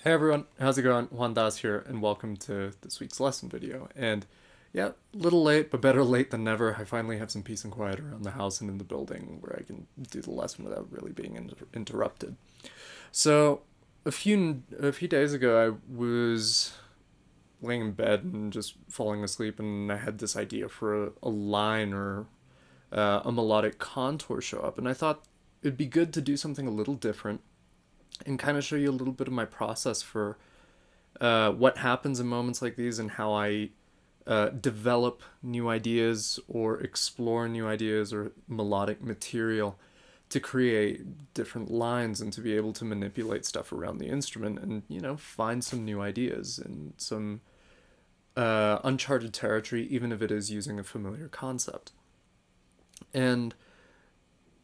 Hey everyone, how's it going? Juan Dhas here, and welcome to this week's lesson video. And yeah, a little late, but better late than never. I finally have some peace and quiet around the house and in the building where I can do the lesson without really being interrupted. So a few days ago, I was laying in bed and just falling asleep, and I had this idea for a line or a melodic contour show up, and I thought it'd be good to do something a little different and kind of show you a little bit of my process for what happens in moments like these and how I develop new ideas or explore new ideas or melodic material to create different lines and to be able to manipulate stuff around the instrument and, you know, find some new ideas and some uncharted territory, even if it is using a familiar concept. And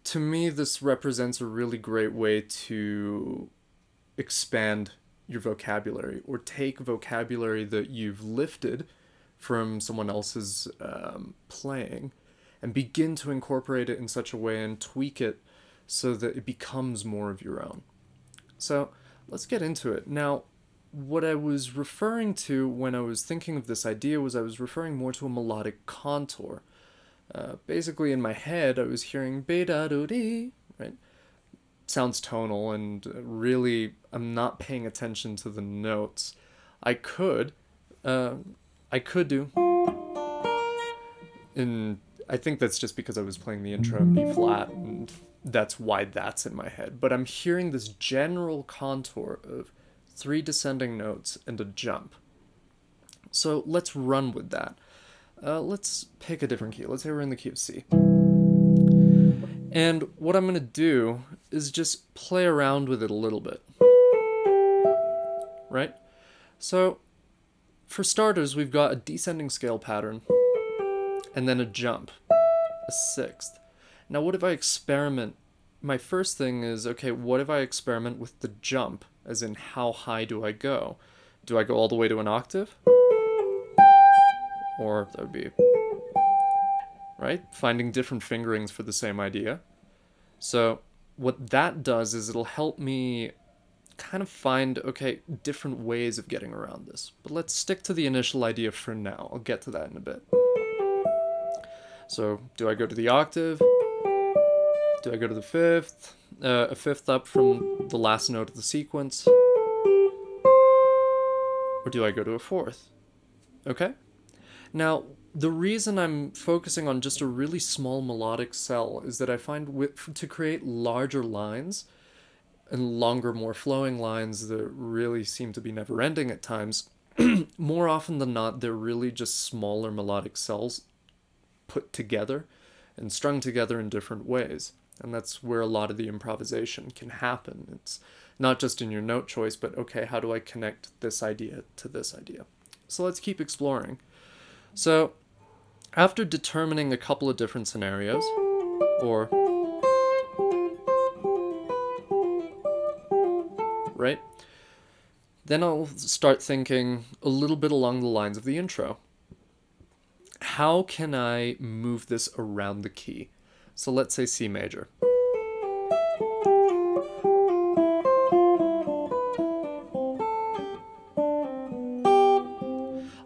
to me, this represents a really great way to expand your vocabulary or take vocabulary that you've lifted from someone else's playing and begin to incorporate it in such a way and tweak it so that it becomes more of your own. So let's get into it. Now, what I was referring to when I was thinking of this idea was I was referring more to a melodic contour. Basically, in my head, I was hearing be-da-do-dee, right? Sounds tonal, and really, I'm not paying attention to the notes. I could do, and I think that's just because I was playing the intro in B flat, and that's why that's in my head. But I'm hearing this general contour of 3 descending notes and a jump. So let's run with that. Let's pick a different key. Let's say we're in the key of C. And what I'm going to do is just play around with it a little bit. Right? So, for starters, we've got a descending scale pattern, and then a jump, a 6th. Now, what if I experiment? My first thing is, okay, what if I experiment with the jump, as in how high do I go? Do I go all the way to an octave? Or that would be, right? Finding different fingerings for the same idea. So what that does is it'll help me kind of find, okay, different ways of getting around this. But let's stick to the initial idea for now. I'll get to that in a bit. So do I go to the octave? Do I go to the 5th? A 5th up from the last note of the sequence? Or do I go to a 4th? Okay? Now, the reason I'm focusing on just a really small melodic cell is that I find to create larger lines and longer, more flowing lines that really seem to be never-ending at times, more often than not, they're really just smaller melodic cells put together and strung together in different ways. And that's where a lot of the improvisation can happen. It's not just in your note choice, but okay, how do I connect this idea to this idea? So let's keep exploring. So, after determining a couple of different scenarios, or, right, then I'll start thinking a little bit along the lines of the intro. How can I move this around the key? So let's say C major.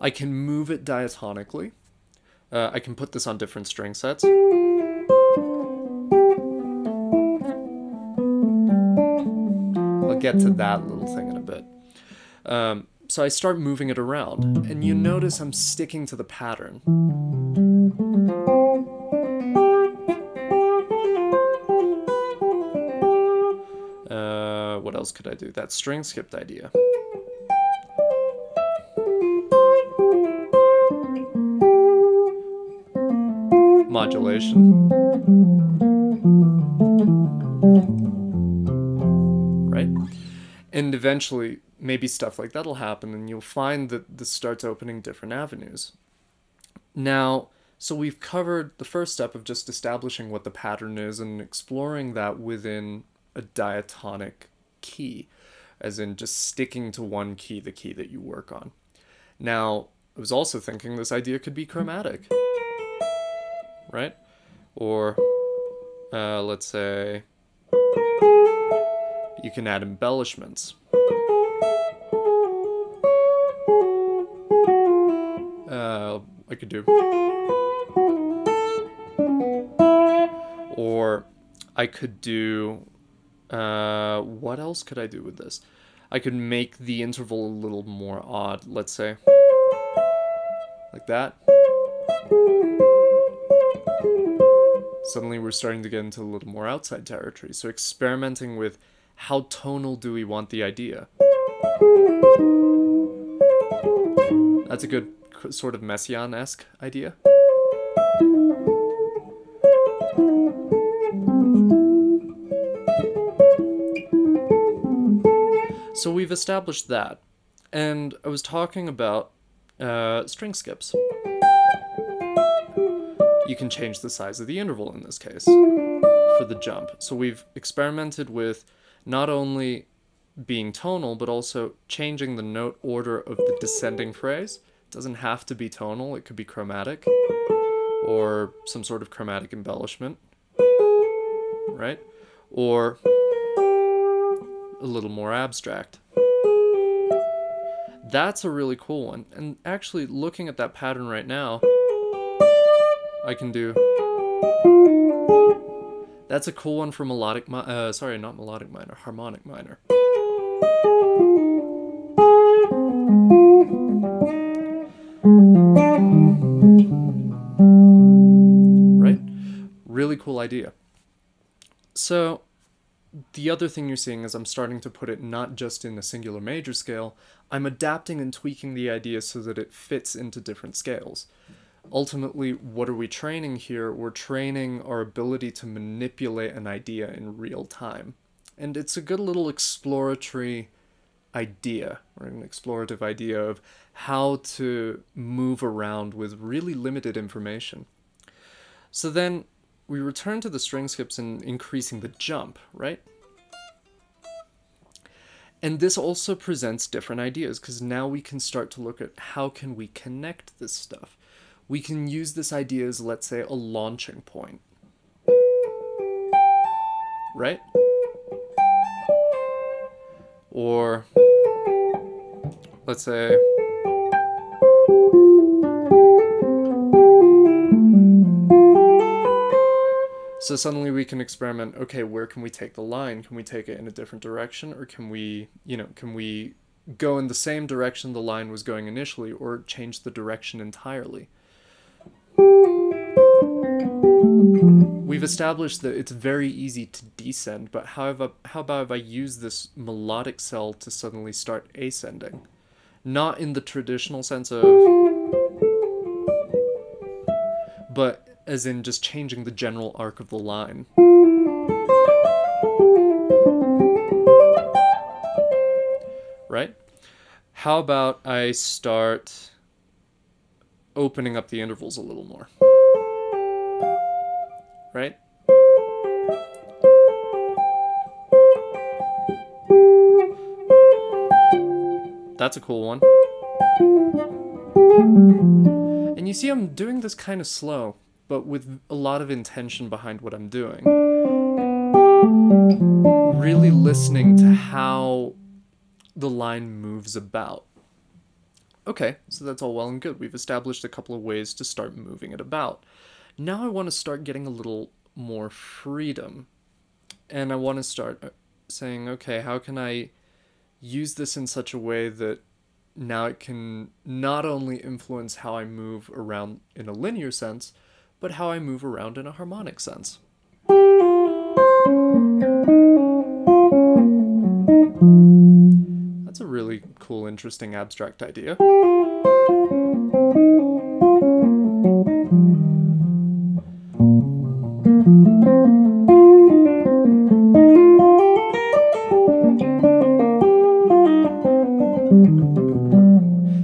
I can move it diatonically. I can put this on different string sets. I'll get to that little thing in a bit. So I start moving it around, and you notice I'm sticking to the pattern. What else could I do? That string skipped idea. Modulation. Right? And eventually, maybe stuff like that'll happen, and you'll find that this starts opening different avenues. Now, so we've covered the first step of just establishing what the pattern is and exploring that within a diatonic key, as in just sticking to one key, the key that you work on. Now, I was also thinking this idea could be chromatic, right? Or, let's say, you can add embellishments. I could do. Or I could do, what else could I do with this? I could make the interval a little more odd, let's say. Like that. Suddenly we're starting to get into a little more outside territory. So experimenting with how tonal do we want the idea? That's a good sort of Messiaen-esque idea. So we've established that, and I was talking about string skips. You can change the size of the interval in this case for the jump. So we've experimented with not only being tonal, but also changing the note order of the descending phrase. It doesn't have to be tonal, it could be chromatic, or some sort of chromatic embellishment, right? Or a little more abstract. That's a really cool one. And actually, looking at that pattern right now, I can do... That's a cool one for melodic sorry, not melodic minor, harmonic minor. Right? Really cool idea. So, the other thing you're seeing is I'm starting to put it not just in a singular major scale, I'm adapting and tweaking the idea so that it fits into different scales. Ultimately, what are we training here? We're training our ability to manipulate an idea in real time. And it's a good little exploratory idea, or an explorative idea of how to move around with really limited information. So then we return to the string skips and increasing the jump, right? And this also presents different ideas, because now we can start to look at how can we connect this stuff. We can use this idea as, let's say, a launching point. Right? Or, let's say, so suddenly we can experiment, okay, where can we take the line? Can we take it in a different direction? Or can we, can we go in the same direction the line was going initially, or change the direction entirely? We've established that it's very easy to descend, but how about if I use this melodic cell to suddenly start ascending? Not in the traditional sense of, but as in just changing the general arc of the line. Right? How about I start opening up the intervals a little more? Right? That's a cool one. And you see I'm doing this kind of slow, but with a lot of intention behind what I'm doing. Really listening to how the line moves about. Okay, so that's all well and good. We've established a couple of ways to start moving it about. Now I want to start getting a little more freedom. And I want to start saying, okay, how can I use this in such a way that now it can not only influence how I move around in a linear sense, but how I move around in a harmonic sense. That's a really cool, interesting, abstract idea.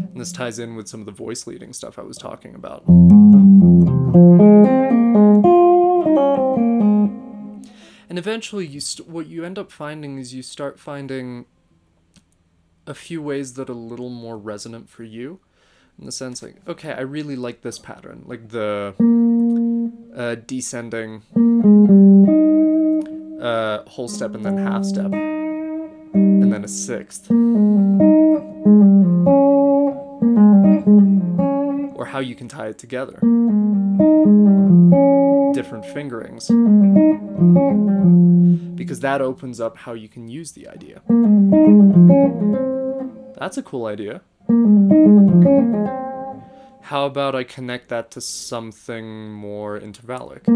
And this ties in with some of the voice leading stuff I was talking about. And eventually, what you end up finding is you start finding a few ways that are a little more resonant for you. In the sense, like, okay, I really like this pattern. Like the descending whole step and then half step. And then a sixth. Or how you can tie it together. Different fingerings. Because that opens up how you can use the idea. That's a cool idea. How about I connect that to something more intervallic?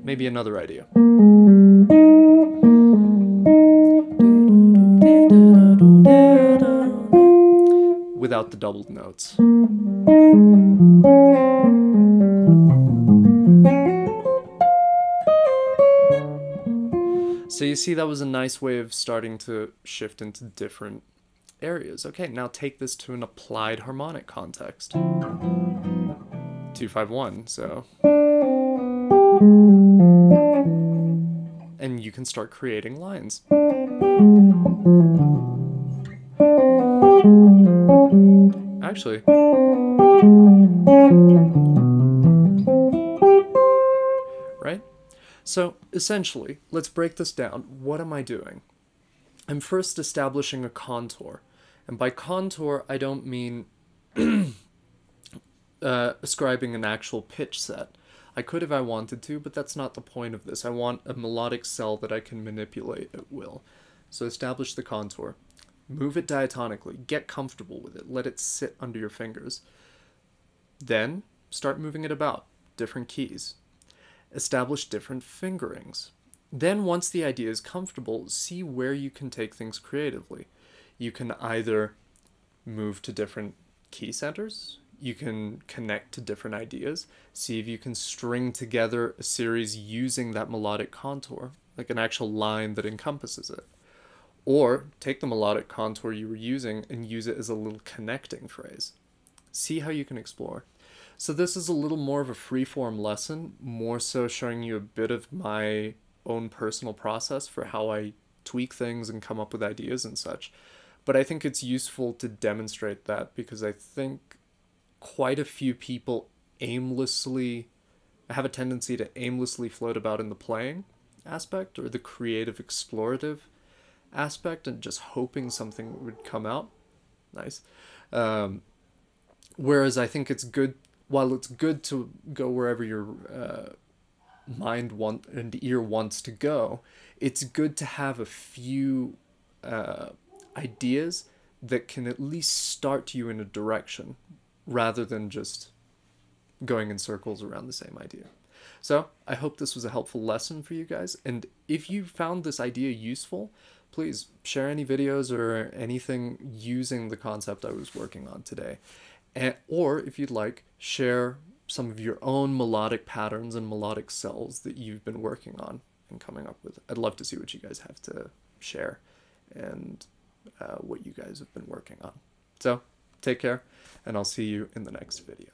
Maybe another idea. Without the doubled notes. So you see, that was a nice way of starting to shift into different areas. Okay, now take this to an applied harmonic context. 2-5-1, so. And you can start creating lines. Actually. Right? So, essentially, let's break this down. What am I doing? I'm first establishing a contour. And by contour, I don't mean ascribing an actual pitch set. I could if I wanted to, but that's not the point of this. I want a melodic cell that I can manipulate at will. So establish the contour. Move it diatonically. Get comfortable with it. Let it sit under your fingers. Then, start moving it about. Different keys. Establish different fingerings. Then, once the idea is comfortable, see where you can take things creatively. You can either move to different key centers. You can connect to different ideas. See if you can string together a series using that melodic contour, like an actual line that encompasses it. Or take the melodic contour you were using and use it as a little connecting phrase. See how you can explore. So this is a little more of a free-form lesson, more so showing you a bit of my own personal process for how I tweak things and come up with ideas and such. But I think it's useful to demonstrate that because I think quite a few people have a tendency to aimlessly float about in the playing aspect or the creative explorative aspect and just hoping something would come out. Nice. Whereas I think it's good, while it's good to go wherever your mind and ear wants to go, it's good to have a few ideas that can at least start you in a direction rather than just going in circles around the same idea. So I hope this was a helpful lesson for you guys. And if you found this idea useful, please share any videos or anything using the concept I was working on today. Or if you'd like, share some of your own melodic patterns and melodic cells that you've been working on and coming up with. I'd love to see what you guys have to share and what you guys have been working on. So take care, and I'll see you in the next video.